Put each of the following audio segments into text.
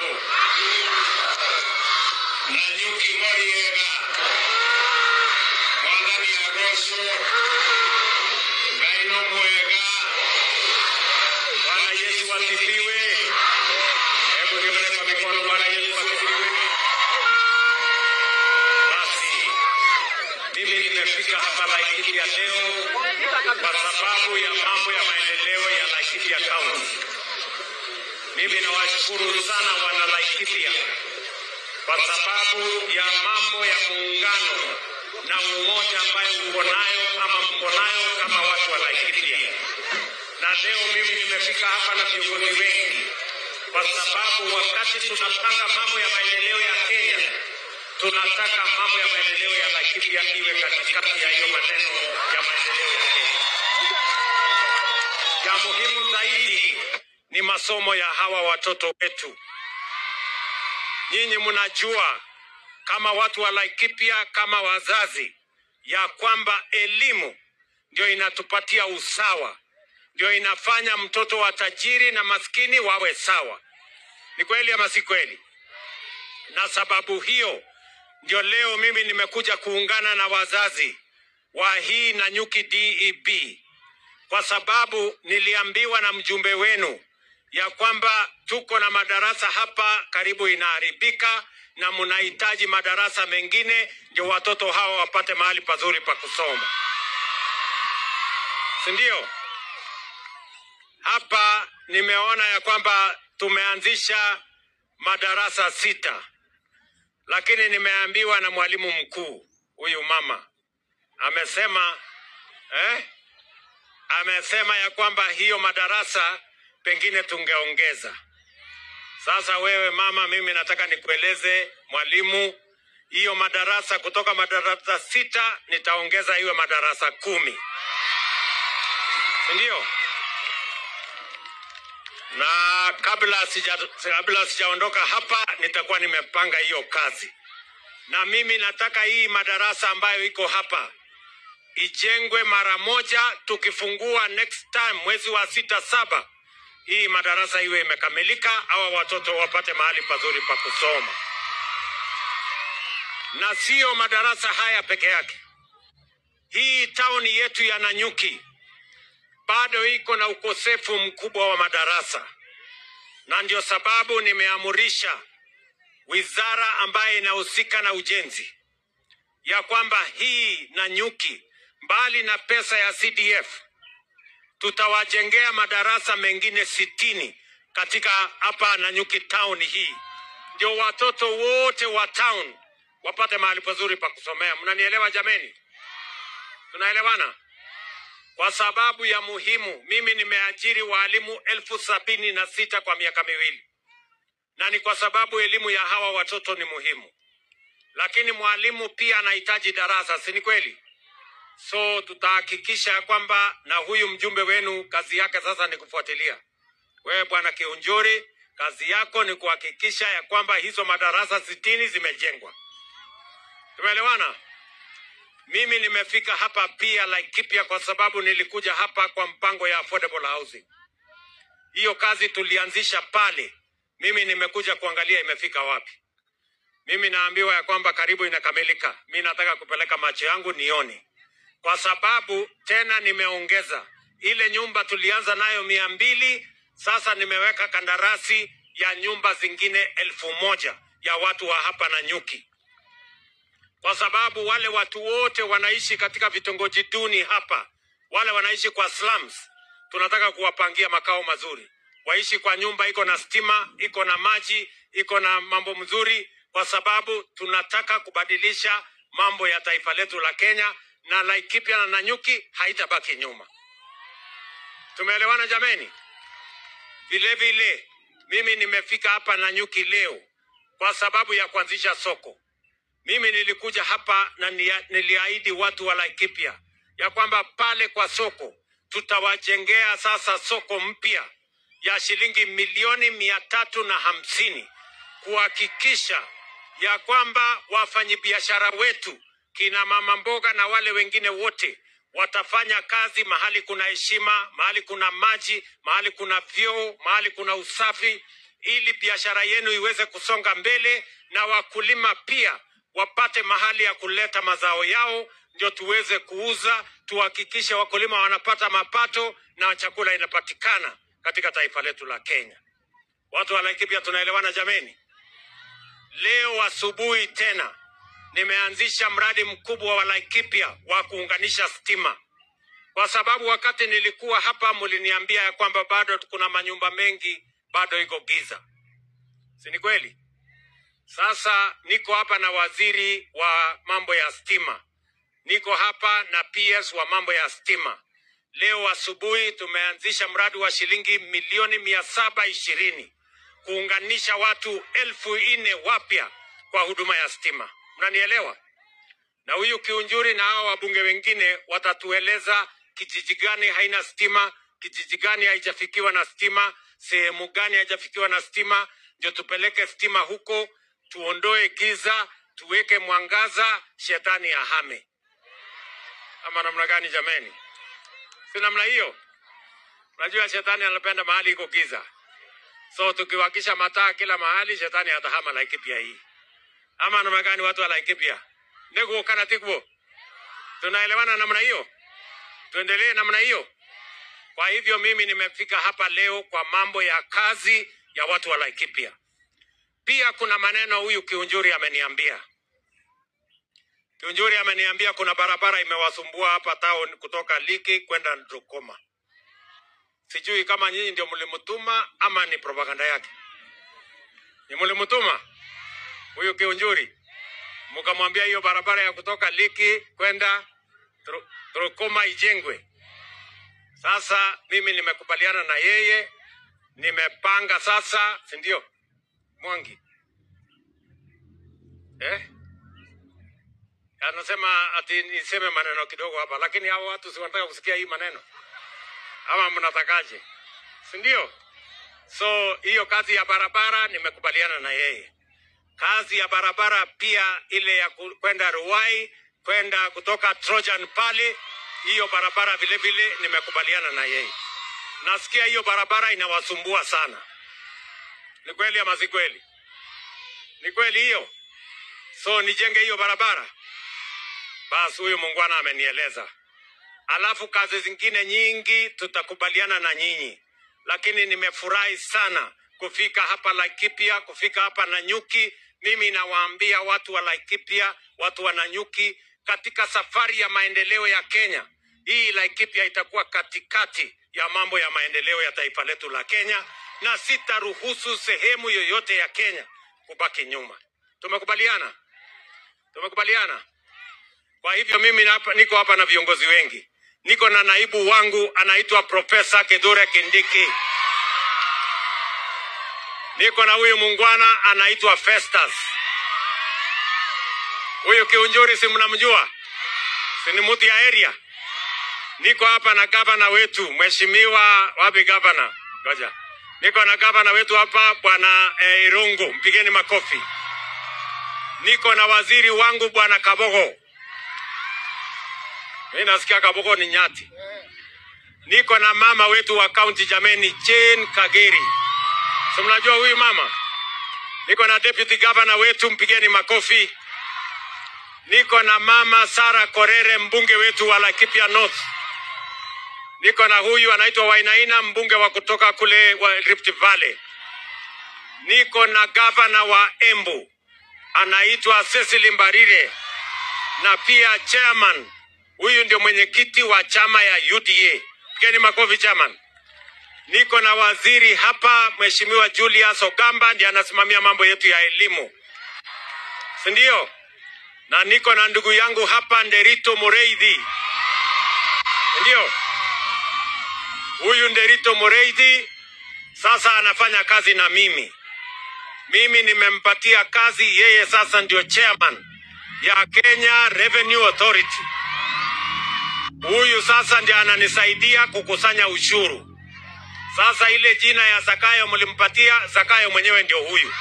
mambo. Nanyuki Moriega. Mwadhani Agoso. Gaino Mwega. Bwana Yesu asifiwe. Hebu nione kwa mikono. Bwana Yesu asifiwe. Basi mimi nimefika hapa Laikipia leo kwa sababu ya mambo ya maendeleo ya Laikipia County. Mimi nawashukuru sana wana Laikipia kwa sababu ya mambo ya muungano na umoja ambayo uko nayo ama mko nayo kama watu wa Laikipia. Na leo mimi nimefika hapa na viongozi wengi kwa sababu wakati tunapanga mambo ya maendeleo ya Kenya, tunataka mambo ya maendeleo ya Laikipia iwe katikati ya hiyo maneno ya maendeleo ya Kenya. Ya muhimu zaidi ni masomo ya hawa watoto wetu. Nyinyi mnajua kama watu wa Laikipia, kama wazazi, ya kwamba elimu ndio inatupatia usawa, ndio inafanya mtoto wa tajiri na maskini wawe sawa. Ni kweli ama si kweli? Na sababu hiyo ndio leo mimi nimekuja kuungana na wazazi wa hii Nanyuki DEB, kwa sababu niliambiwa na mjumbe wenu ya kwamba tuko na madarasa hapa karibu inaharibika na mnahitaji madarasa mengine ndio watoto hawa wapate mahali pazuri pa kusoma. Si ndio? Hapa nimeona ya kwamba tumeanzisha madarasa 6. Lakini nimeambiwa na mwalimu mkuu, huyu mama amesema ya kwamba hiyo madarasa pengine tungeongeza. Sasa wewe mama, mimi nataka nikueleze mwalimu, hiyo madarasa kutoka madarasa 6 nitaongeza iwe madarasa 10. Ndio? Na kabla sijaondoka hapa nitakuwa nimepanga hiyo kazi. Na mimi nataka hii madarasa ambayo iko hapa ijengwe mara moja. Tukifungua next time mwezi wa 6, 7, hii madarasa iwe imekamilika, hawa watoto wapate mahali pazuri pa kusoma. Na sio madarasa haya peke yake. Hii town yetu ya Nanyuki bado iko na ukosefu mkubwa wa madarasa. Na ndio sababu nimeamurisha wizara ambaye inahusika na ujenzi ya kwamba hii Nanyuki, mbali na pesa ya CDF, tutawajengea madarasa mengine 60 katika hapa Nanyuki town hii. Ndio watoto wote wa town wapate mahali pazuri pa kusomea. Mnanielewa jameni? Tunaelewana? Kwa sababu ya muhimu, mimi nimeajiri walimu 76,000 kwa miaka 2. Na ni kwa sababu elimu ya hawa watoto ni muhimu. Lakini mwalimu pia anahitaji darasa, si ni kweli? So tutahakikisha kwamba, na huyu mjumbe wenu kazi yake sasa ni kufuatilia. Wewe bwana Kiunjuri, kazi yako ni kuhakikisha ya kwamba hizo madarasa 60 zimejengwa. Tumeelewana? Mimi nimefika hapa pia Laikipia kwa sababu nilikuja hapa kwa mpango ya affordable housing. Hiyo kazi tulianzisha pale. Mimi nimekuja kuangalia imefika wapi. Mimi naambiwa ya kwamba karibu inakamilika. Mimi nataka kupeleka macho yangu nione. Kwa sababu tena nimeongeza. Ile nyumba tulianza nayo 200, sasa nimeweka kandarasi ya nyumba zingine 1000 ya watu wa hapa Nanyuki. Kwa sababu wale watu wote wanaishi katika vitongoji duni hapa, wale wanaishi kwa slums, tunataka kuwapangia makao mazuri. Waishi kwa nyumba iko na stima, iko na maji, iko na mambo mzuri, kwa sababu tunataka kubadilisha mambo ya taifa letu la Kenya, na Laikipia na Nanyuki haitabaki nyuma. Tumeelewana jameni? Vile vile mimi nimefika hapa Nanyuki leo kwa sababu ya kuanzisha soko. Mimi nilikuja hapa na niliahidi watu wa Laikipia ya kwamba pale kwa soko tutawajengea sasa soko mpya ya shilingi 350,000 kuhakikisha ya kwamba wafanyabiashara wetu, kina mama mboga na wale wengine wote, watafanya kazi mahali kuna heshima, mahali kuna maji, mahali kuna vyoo, mahali kuna usafi, ili biashara yenu iweze kusonga mbele na wakulima pia wapate mahali ya kuleta mazao yao, ndio tuweze kuuza, tuhakikishe wakulima wanapata mapato na chakula inapatikana katika taifa letu la Kenya. Watu wa Laikipia tunaelewana jameni? Leo asubuhi tena nimeanzisha mradi mkubwa wa Laikipia wa kuunganisha stima. Kwa sababu wakati nilikuwa hapa mliniambia ya kwamba bado kuna manyumba mengi bado iko giza. Si ni kweli? Sasa niko hapa na waziri wa mambo ya stima. Niko hapa na PS wa mambo ya stima. Leo asubuhi tumeanzisha mradi wa shilingi milioni 720 kuunganisha watu 4,000 wapya kwa huduma ya stima. Mnanielewa? Na huyu Kiunjuri na hao wabunge wengine watatueleza kijiji gani haina stima, kijiji gani haijafikiwa na stima, sehemu gani haijafikiwa na stima, ndio tupeleke stima huko, tuondoe giza, tuweke mwangaza, shetani ahame. Ama namna gani jameni? Si namna hiyo? Unajua shetani anapenda mahali iko giza. So tukiwakisha mataa kila mahali, shetani atahama Laikipia hii. Ama namna gani watu wa Laikipia? Nego kana tikwo. Tunaelewana namna hiyo? Tuendelee namna hiyo. Kwa hivyo mimi nimefika hapa leo kwa mambo ya kazi ya watu wa Laikipia. Pia kuna maneno huyu Kiunjuri ameniambia. Kiunjuri ameniambia kuna barabara imewasumbua hapa town kutoka Liki kwenda Ndrukoma. Sijui kama nyinyi ndio mlimutuma ama ni propaganda yake. Ni mlimutuma huyu Kiunjuri, mkamwambia hiyo barabara ya kutoka Liki kwenda Ndrukoma ijengwe. Sasa mimi nimekubaliana na yeye, nimepanga sasa, si ndio? Mwangi anasema ati niseme maneno kidogo hapa, lakini hao watu si wanataka kusikia hii maneno. Ama mnatakaje? Si ndio? So hiyo kazi ya barabara nimekubaliana na yeye. Kazi ya barabara pia ile ya kwenda Ruai, kwenda kutoka Trojan pale, hiyo barabara vile vile nimekubaliana na yeye. Nasikia hiyo barabara inawasumbua sana. Ni kweli ama si kweli? Ni kweli hiyo. So nijenge hiyo barabara. Basi huyu muungwana amenieleza. Alafu kazi zingine nyingi tutakubaliana na nyinyi. Lakini nimefurahi sana kufika hapa Laikipia, kufika hapa Nanyuki. Mimi nawaambia watu wa Laikipia, watu wa Nanyuki, katika safari ya maendeleo ya Kenya, hii Laikipia itakuwa katikati ya mambo ya maendeleo ya taifa letu la Kenya, na sitaruhusu sehemu yoyote ya Kenya kubaki nyuma. Tumekubaliana? Tumekubaliana? Kwa hivyo mimi niko hapa na viongozi wengi. Niko na naibu wangu anaitwa Profesa Kithure Kindiki. Niko na huyu muungwana anaitwa Festus. Huyu Kiunjuri si mnamjua? Si ni mtu ya area? Niko hapa na gavana wetu, mheshimiwa wapi gavana? Ngoja. Niko na gavana wetu hapa bwana Irungu, mpigeni makofi. Niko na waziri wangu bwana Kabogo. Mimi nasikia Kabogo ni nyati. Niko na mama wetu wa county jameni, Jane Kageri. So mnajua huyu mama? Niko na deputy governor wetu, mpigeni makofi. Niko na mama Sara Korere, mbunge wetu wa Laikipia North. Niko na huyu anaitwa Wainaina, mbunge wa kutoka kule wa Rift Valley. Niko na governor wa Embu anaitwa Cecily Mbarire, na pia chairman, huyu ndio mwenyekiti wa chama ya UDA. Pigeni makofi chairman. Niko na waziri hapa, mheshimiwa Julius Ogamba, ndiye anasimamia mambo yetu ya elimu. Si ndio? Na niko na ndugu yangu hapa Nderito Mureithi. Ndio? Huyu Nderito Mureithi sasa anafanya kazi na mimi. Mimi nimempatia kazi, yeye sasa ndio chairman ya Kenya Revenue Authority. Huyu sasa ndiye ananisaidia kukusanya ushuru. Sasa ile jina ya Zakayo mlimpatia, Zakayo mwenyewe ndio huyu.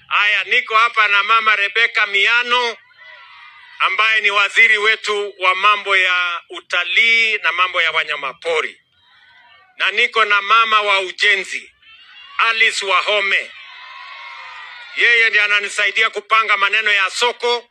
Aya, niko hapa na mama Rebecca Miano ambaye ni waziri wetu wa mambo ya utalii na mambo ya wanyamapori. na niko na mama wa ujenzi Alice Wahome. Yeye ndiye ananisaidia kupanga maneno ya soko.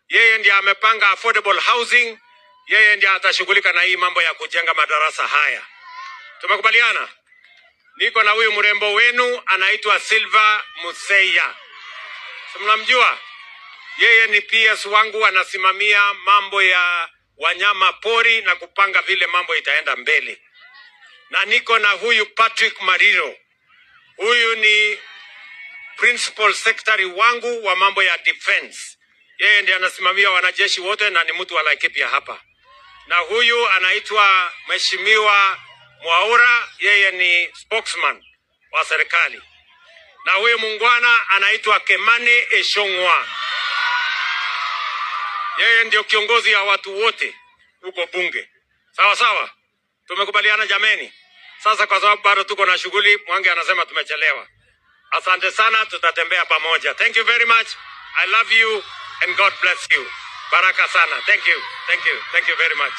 Yeye ndiye amepanga affordable housing. Yeye ndiye atashughulika na hii mambo ya kujenga madarasa haya. Tumekubaliana? Niko na huyu mrembo wenu anaitwa Silva Museya. Mnamjua? Yeye ni PS wangu, anasimamia mambo ya wanyama pori na kupanga vile mambo itaenda mbele. Na niko na huyu Patrick Mariro. Huyu ni principal secretary wangu wa mambo ya defense. Yeye ndiye anasimamia wanajeshi wote na ni mtu wa Laikipia hapa. Na huyu anaitwa Mheshimiwa Mwaura, yeye ni spokesman wa serikali. Na huyu mungwana anaitwa Kemani Eshongwa. Yeye ndio kiongozi ya watu wote huko bunge. Sawa sawa? Tumekubaliana jameni? Sasa kwa sababu bado tuko na shughuli, Mwangi anasema tumechelewa. Asante sana, tutatembea pamoja. Thank you very much. I love you and God bless you. Baraka sana. Thank you. Thank you. Thank you very much.